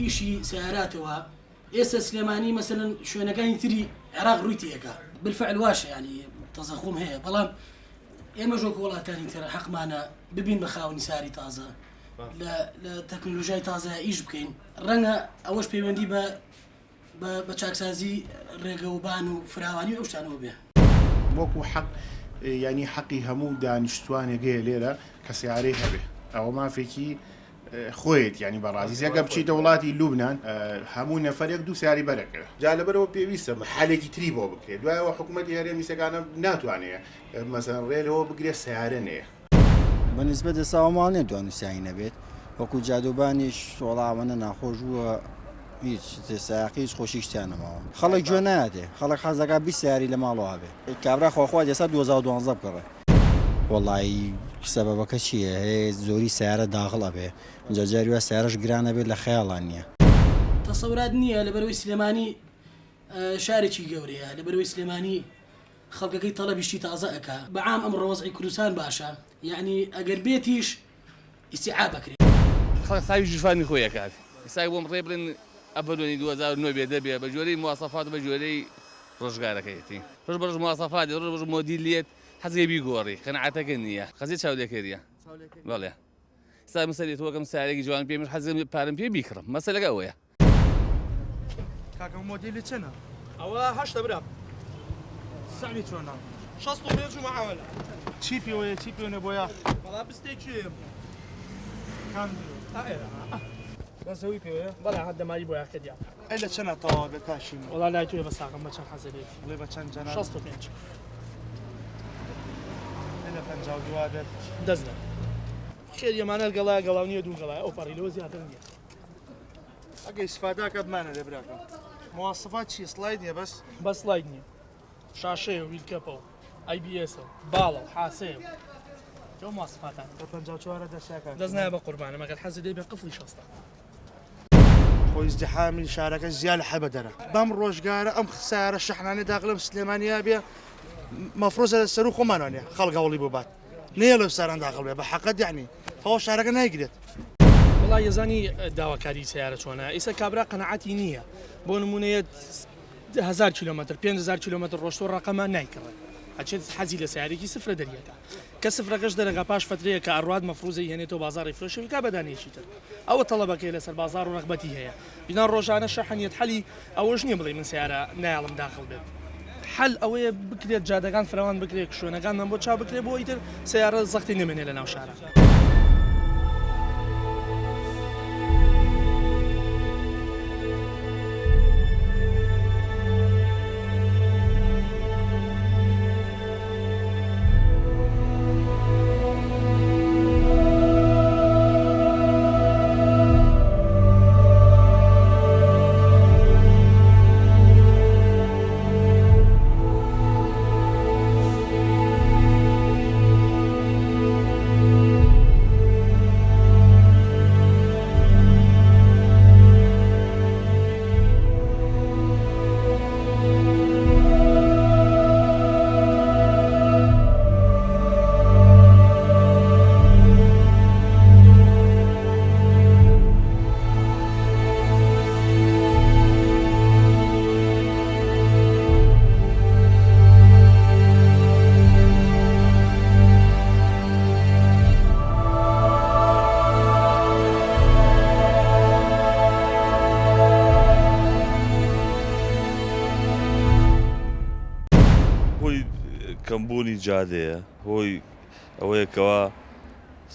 ئیشی سیاراتەوە ئێستا سلێمانی مەسەلەن شوێنەکانی تری عێراق ڕووی تێکا بالفعل واشە ینی تەزەخۆم هەیە بەڵام ئێمە ژۆکە وڵاتانی تر حەقمانە ببین بە خاوەنی ساری تازە لە تەکنۆلۆژیای تازە ئیش بکەین ڕەنگە ئەوەش پەیوەندی بە چاکسازی ڕێگەوبان و فراوانی ئەو شتانەوە بێ وەکو حەق ینی حەقی هەموو دانیشتوانێگەیە لێرە کە سیارەی هەبێ ئەوە مافێکی خۆیت ینی بەڕازی ئەگە بچیتە وڵاتی لوبنان هەموو نەفرێک دوو سیاری بەرەکە جا لەبەرەوە پێویستە حالێکی تری بۆ بکرێت دوایەوە حکوومەتی هەرێمی سەکانە ناتوانێت مەسەن ڕێلەوە بگرێت سیارە نەیە بەنسبەت ئێساوەمان نێتوان نووسایی نەبێت وەکو جادوبانیش وەڵامەنە ناخۆش ووە هیچ ساقی هیچ خۆشی شتیانەماوە خەڵک گوێ نایاتێ خەڵک حەزەکە 20 سیاری لە ماڵەوە بێ کابرا خۆخوا ئێستا 2012 بکڕێ وەڵی سەبەبەکە چییە هەیە زۆری سیارە داغڵە بێ اینجا جاریوە سیارەش گرانە بێت لە خەیاڵان نییە تەسەورات نییە لەبەرەوەی سلێمانی شارێکی گەورەیە لەبەرەوەی سلێمانی خەڵکەکەی تەڵەبیشتی تازە ئەکا بەعام ئەم ڕۆزی کوردستان باشە یعنی ئەگەر بێتیش ئیسیعاب بکرێت خەڵک ساوی ژوفانی خۆی ئەکات ئێستا بۆم ڕێ بڵێن ئەڤەلۆنی 2009 بێ دەبێ بە جۆرەی مواسەفات بە جۆرەی ڕۆژگارەکەیەتی ڕۆژ بە ڕۆژ مواسەفاتی ڕۆژ بە ڕۆژ مۆدیلێت حەزێ بیگۆڕی قەنەعەتەکە نییە خەزی چاودێکێریە بەڵێ ئێستا مەسەلێت وەکەم سارێکی جوان پێمش حەزم پارەم پێ بیکڕم مەسەلەکە ئەوەیە کاکە مۆدیلی چەنە؟ ئەوە هەشتە برا ساوی چۆنە؟ 65 معاملە چی پێوەیە چی پێوەنە بۆ یاخ؟ بەڵا بستێکیم کام بەزەوی پێوەیە؟ بەڵا هەر دەماری بۆ یاخ کردیا ئەی لە چەنە تەواو بکاشین؟ وەڵا لای توێ بە ساقم بە چەند حەزەرێت بڵێ بە چەند جەناب؟ 65 لە 52 دەت دەست دە خێر یەمانە گەڵایە گەڵاو نییە دوو گەڵایە ئەو پەڕیلەوە زیاتر نییە ئەگەر ئیسفاداکە بمانە لێ براکە مواسفات چی سلاید نییە بەس سلاید نییە شاشەیە و ویلکەپەوە IBS-ە باڵە و حاسەیە ئەو مواسفاتان بە 54 دەستیاکە دەست نایە بە قوربانە مەگەر حەزت لێ بێ قفڵی شەستە خۆی ازدحامی شارەکە زیاد لە حەبە دەرە بەم ڕۆژگارە ئەم سیارە شەحنانەی داخلم سلێمانیا بێ مەفرۆزە لە سەر و خۆمانوانێ خەڵگەوڵی بۆ بات نییە لەو ساران داخڵ بێ بە حەقەت یعنی تەواو شارەکە نایگرێت وڵای یەزانی داواکاری سیارە چۆنە ئیسا کابرا قەنەعەتی نییە بۆ نمونەیە 1000 کیلومتر 5000 کیلومتر ڕۆژتۆ ڕقەمە نایکڕێت ئەچێت حەزی لە سیارێکی سفرە دەریەکە کە سفرەکەش دەرەگا پاش فترەیە کە ئەڕوات مەفروزی هێنێتەوە بازاڕی فرۆشەوی کا بەدانێکی تر ئەوە تەڵەبەکەی لەسەر بازار و ڕغبەتی هەیە بینان ڕۆژانە شەحنیەت حەلی ئەوەش نییە بڵێ من سیارە نایڵم داخڵ بێت حل ئەوەیە بکرێت جادەکان فراوان بکرێت شوێنەکانمان بۆ چاو بکرێت بۆ ئیتر سیارە زەختی نمێنێ لە ناو شارە کەمبوونی جادەیە هۆی ئەوەیەکەوە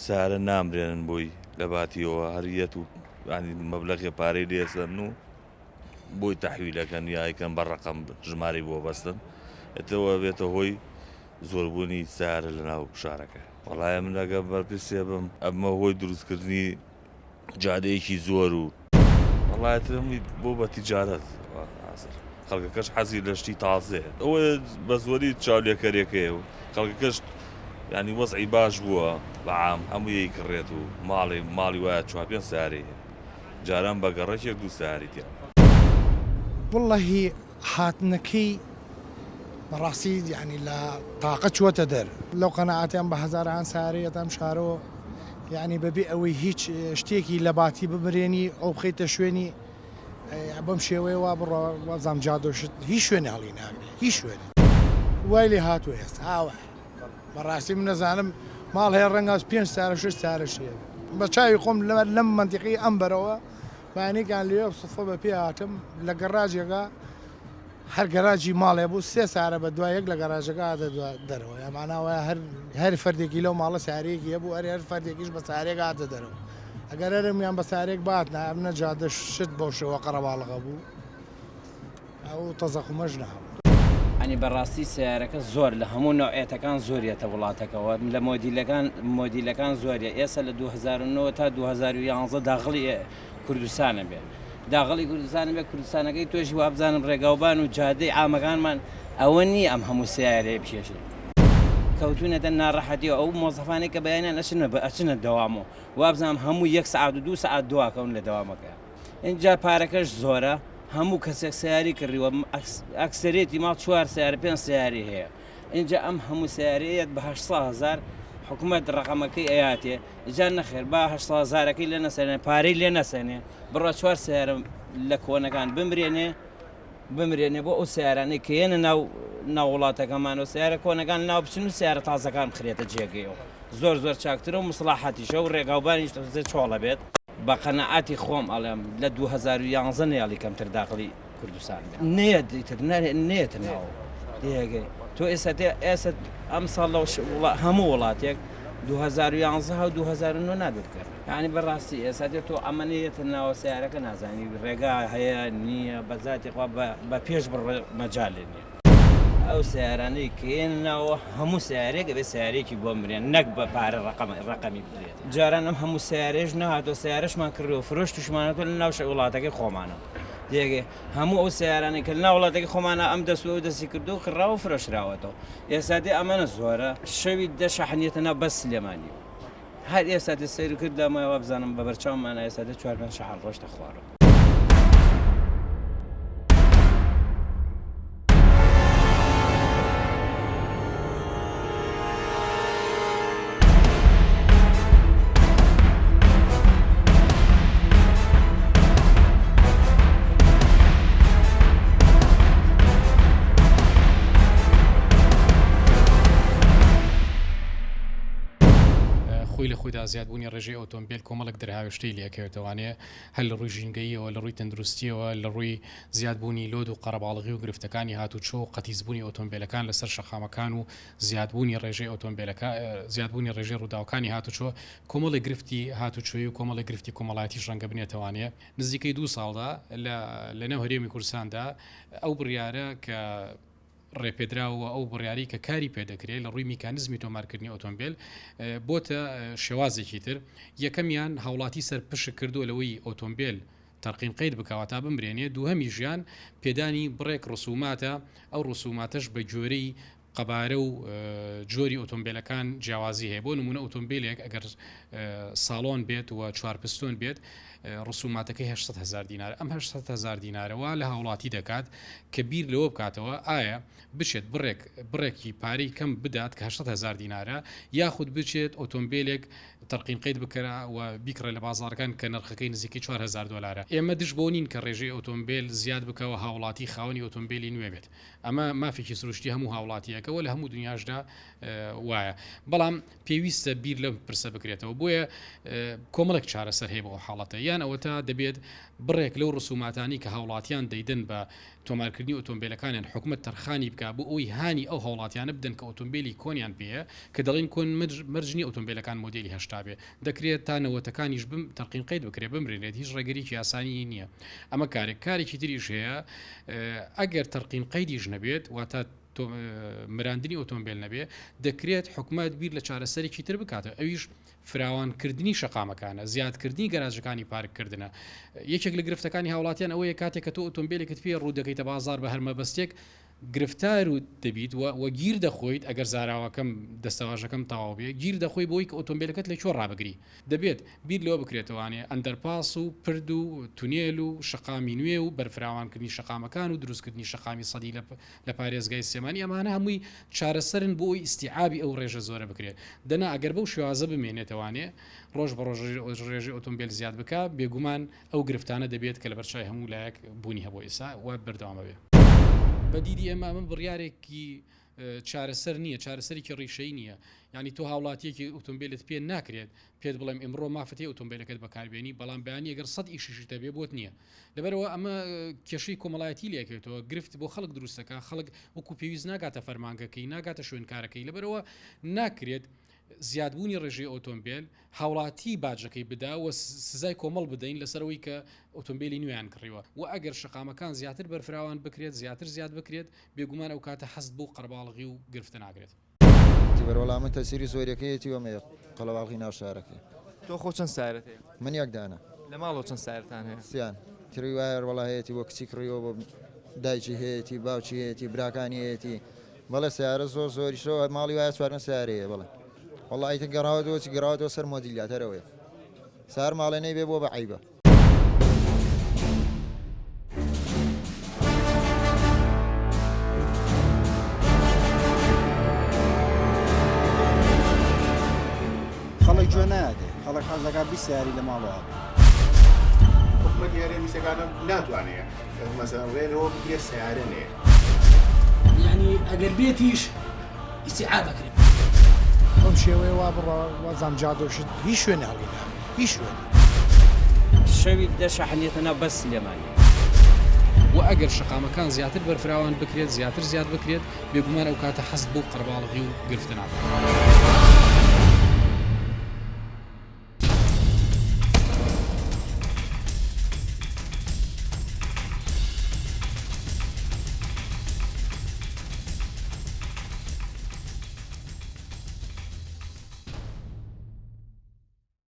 سارە نامرێنن بۆی لە باتیەوە هەریەت و مەبلەغی پارەی لێسەن و بۆی تەحویلەکەن یاکەن بە ڕقم ژماری بۆ بەستن ئێتەوە بێتە هۆی زۆربوونی سارە لە ناو شارەکە وەڵایە من ئەگە بەرپرسێ بم ئەمە هۆی دروستکردنی جادەیەکی زۆر و وەڵایەتمی بۆ بە تیجارەت خەڵکەکەش حەزی لە شتی تازەیە ئەوە بە زۆری چاولێکەرێکەیە و خەڵکەکەش ینی وەزعی باش بووە بەعام هەموو یەی کڕێت و ماڵی وایە 4 سارەیە جاران بە گەڕەکێک دوو ساری تیا وڵڵەهی هاتنەکەی بەڕاستی یعنی لە تاقە چوەتە دەر لەو قەنەعاتیان بە هەزاران سارەیەت ئەم شارەوە یعنی بەبێ ئەوەی هیچ شتێکی لە باتی ببرێنی ئەو بخەیتە شوێنی بەم شێوەیە وا بڕۆ وەزام جادۆشت هیچ شوێنە هەڵی ناگرێ هیچ شوێنە وای لێ هاتووە ئێستا ئاوە بەڕاستی من نەزانم ماڵ هەیە ڕەنگە 5 سارە 6 سارەشیە بە چاوی خۆم لەم منتیقی ئەم بەرەوە بانیگان لێ سفە بە پێ هاتم لە گەڕاجێگا هەر گەراجی ماڵێ بوو 3 سارە بە دوای یەک لە گەراژەکە دەرەوە یاماناوە هەر فەردێکی لەو ماڵە سارێکی هەبوو هەر فەردێکیش بە سارێک هاتە دەرەوە ئەگەر هەرمیان بە سارێک بات نابنە جادە شت بەو شێوە قەرەباڵغە بوو ئەو تەزەخمەش ناوە ئەنی بەڕاستی سیارەکە زۆر لە هەموو نوعێتەکان زۆریەتە وڵاتەکەەوە لە مۆدیلەکان زۆریە ئێستا لە 2009 تا 2011 داغڵی کوردستانە بێ داغڵی کوردستانە بێ کوردستانەکەی تۆشی وابزانم ڕێگاوبان و جادەی ئامەکانمان ئەوە نی ئەم هەموو سیارەیە بکێشێ کەوتونەتە ناڕەحەتی ئەو مۆزەفانێک کە بەیانیان ئەچنە دەوامەوە وابزانم هەموو 1 سعات و 2 سعات دواکەون لە دەوامەکە اینجا پارەکەش زۆرە هەموو کەسێک سیاری کردیوە ئەکسەرێتی ماڵ 4 سیارە 5 سیاری هەیە اینجا ئەم هەموو سیارەیەت بە 800,000 حکوومەت ڕقەمەکەی ئەیاتێ جا نەخێر با 800,000ەکەی لێ نەسەنێ پارەی لێ نەسەنێ بڕە 4 سیارە لە کۆنەکان بمرێنێ بۆ ئەو سیارانەی کە یەنە ناو وڵاتەکەمانەوە سیارە کۆنەکان ناو بچن و سیارە تازەکان بخرێتە جێگەیەوە زۆر چاکترە و مسلحاتیشە و ڕێگاوبانیش چۆڵە بێت بە قەنەعاتی خۆم ئەڵێم لە 2011 نێڵی کەمتر داخلی کوردستان نێتە ناو دیێگەی تۆ ئێستا ئەم ساڵ هەموو وڵاتێک 2011 و 2009 نابێت کرد یعنی بەڕاستی ئێستا تۆ ئەمەنێتە ناوە سیارەکە نازانی ڕێگا هەیە نییە بەزاتی خوا بە پێش بڕ مەجالێ نییە ئەو سیارانەی کێنەوە هەموو سیارێک بێ سیارێکی بۆ مرێن نەک بە پارە ڕقەمی بدرێت جاران ئەم هەموو سیارێژ نهاتۆ سیارەشمان کردەوە فرۆش توشمانەوە لە ناو وڵاتەکەی خۆمانە دیێگێ هەموو ئەو سیارانەی کە ناو وڵاتەکەی خۆمانە ئەم دەسوە و دەستی کردو کڕاوە فرۆشراوەتەوە ئێستا دێ ئەمەنە زۆرە شەوی دەشەحنێتە ناو بەس سلێمانی هەر ئێستا سیر کرد لەمایەوە بزانم بە بەرچاومانە ئێستا 4 شەحن ڕۆژتە خوارەوە خۆی لە خۆیدا زیادبوونی ڕێژەی ئۆتۆمبیل کۆمەڵک دەرهاوشتەی لەکەوێتەوانێ هەر لە ڕووی ژینگەیەوە لە ڕووی تەندروستیەوە لە ڕووی زیادبوونی لۆد و قەرەباڵغی و گرفتەکانی هاتوچۆ و قەتیزبوونی ئۆتۆمبیلەکان لەسەر شەقامەکان و زیادبوونی ڕێژەی ئۆتۆمبیلەکە زیادبوونی ڕێژەی ڕووداوەکانی هاتوچۆ کۆمەڵی گرفتی هاتوچۆی و کۆمەڵی گرفتی کۆمەڵایەتیش ڕەنگە بنێتەوانێ نزیکەی 2 ساڵدا لە نێو هەرێمی کوردستاندا ئەو بڕیارە کە ڕێپێدراوە ئەو بڕیاری کە کاری پێدەکرێت لە ڕووی میکانزمی تۆمارکردنی ئۆتۆمبیل بۆتە شێوازێکی تر یەکەمیان هاوڵاتی سەر پشک کردووە لەوەی ئۆتۆمبیل تەرقیم قەید بکەوە تا بمرێنێ دووهەمی ژیان پێدانی بڕێک ڕسوماتە ئەو ڕسوماتەش بە جۆرەی قەبارە و جۆری ئۆتۆمبیلەکان جیاوازی هەیە بۆ نمونە ئۆتۆمبیلێک ئەگەر ساڵۆن بێت و 4 پستۆن بێت ڕسوماتەکەی 800,000 دینار ئەم 800,000 دینارەوە لە هاوڵاتی دەکات کە بیر لەوە بکاتەوە ئایا بچێت بڕێکی پارەی کەم بدات کە 800,000 دینارە یاخود بچێت ئۆتۆمبیلێک تەرقیم قەید بکەرە و بیکڕە لە بازارەکان کە نرخەکەی نزیکی 4,000 دلارە ئێمە دش بۆ نین کە ڕێژەی ئۆتۆمبیل زیاد بکەوە هاوڵاتی خاوەنی ئۆتۆمبیلی نوێ بێت ئەمە مافێکی سروشتی هەموو هاوڵاتیەکەەوە لە هەموو دنیاشدا وایە بەڵام پێویستە بیر لەم پرسە بکرێتەوە بۆیە کۆمەڵێک چارەسەر هەیە بۆ حاڵەتە یان ئەوە تا دەبێت بڕێک لەو ڕسوماتانی کە هاوڵاتیان دەیدن بە تۆمارکردنی ئۆتۆمبیلەکانیان حکومت تەرخانی بکە بۆ ئەوی هانی ئەو هاوڵاتیانە بدەن کە ئۆتۆمبیلی کۆنیان پێەیە کە دەڵێن کۆن مەرجنی ئۆتۆمبیلەکان مۆدلی هەشتا بێ دەکرێت تا نەوەتەکانیش تەرقیم قەید بکرێت بمرێنێت هیچ ڕێگەریکی یاسانی نییە ئەمە کارێکی تریش هەیە ئەگەر تەرقیم قەیدیش نەبێت واتە مراندنی ئۆتۆمبیل نەبێ دەکرێت حکومت بیر لە چارەسەرێکی تر بکاتە ئەویش فراوانکردنی شەقامەکانە زیادکردنی گەراژەکانی پارککردنە یەکێک لە گرفتەکانی هاوڵاتیان ئەوەیە کاتێک کە تۆ ئۆتۆمبیلێکت پێ ڕوو دەکەیتە بازار بە هەرمەبەستێک گرفتار و دەبیت و گیر دەخۆیت ئەگەر زاراوەکەم دەستەواژەکەم تەواو بێ گیر دەخۆی بۆی کە ئۆتۆمبیلەکەت لە چۆ ڕابگری دەبێت بیر لەوە بکرێتەوانێ ئەندەرپاس و پرد و تونێل و شقامی نوێ و بەرفراوانکردنی شقامەکان و دروستکردنی شقامی سەدی لە پارێزگای سێمانی ئەمانە هەمووی چارەسەرن بۆی ئیسیعابی ئەو ڕێژە زۆرە بکرێت دەنا ئەگەر بەو شێوازە بمێنێتەوانێ ڕۆژ بە ڕۆژ ڕێژی ئۆتۆمبیل زیاد بکە بێگومان ئەو گرفتانە دەبێت کە لە بەرچای هەموو لایەک بوونی هەبوو ئێستا و بەردەوامە بێ بەدیدی ئێمە ئەمە بڕیارێکی چارەسەر نییە چارەسەرێکی ڕیشەی نییە ینی تۆ هاوڵاتیەکی ئۆتۆمبیلت پێ ناکرێت پێت بڵێم ئەمڕۆ مافەتی ئۆتۆمبیلەکەت بەکاربێنی بەڵام بەیانی ئەگەر 100 ئیشیشی تەبێ بۆت نییە لەبەرەوە ئەمە کێشەی کۆمەڵایەتی لێکێتەوە گرفت بۆ خەڵک دروستەکە خەڵک وەکو پێویست ناگاتە فەرمانگەکەی ناگاتە شوێنکارەکەی لەبەرەوە ناکرێت زیادبوونی ڕێژەی ئۆتۆمبیل هاوڵاتی باجەکەی بدا و سزای کۆمەڵ بدەین لەسەرەوەی کە ئۆتۆمبیلی نوێیان کڕیوە و ئەگەر شقامەکان زیاتر بەرفراوان بکرێت زیاتر زیاد بکرێت بێگومان ئەو کاتە حەست بۆ قەرباڵغی و گرفتە ناگرێت بەرەوەڵامە تەسیری زۆریەکەیەتی وەمە قەڵەواڵی ناوشارەکەی تۆ خۆ چەند سارەت هەیە من یەکدانە لە ماڵەوە چەند سارتان هەیە سیان تری وایە وەڵایەتی وە کچی کڕیەوە بۆ دایکی هەیەی باوکی هەیەی براکانی هەیەی بەڵێ سیارە زۆریشەوە ماڵی وایە چوارمە سیارەیە بڵێ وڵایتە گەڕاوەوەچی گەڕاوەوە سەر مۆدیلیاتەرەوەی سار ماڵێنەی بێ بۆ بە عیبە خەڵک گوێ نایاتێ خەڵک حەزەکە بیسیاری لە ماڵەوە حکومەت یارێ میسەکانە ناتوانێت مەسەڵەن ڕێنەوە بگرێت سیارە نێ یعنی ئەگەر بێتیش ئیسیعاب بکرێت ئەم شێوەیە وا بڕە وەزام جادۆشت هیچ شوێنە هەڵیدا هیچ شوێنە شەوی دەشەحنێتەنە بەس سلێمانی و ئەگەر شقامەکان زیاتر بەرفراوان بکرێت زیاتر زیاد بکرێت بێگومان ئەو کاتە حەست بۆ قەرباڵغی و گرفتە ناکات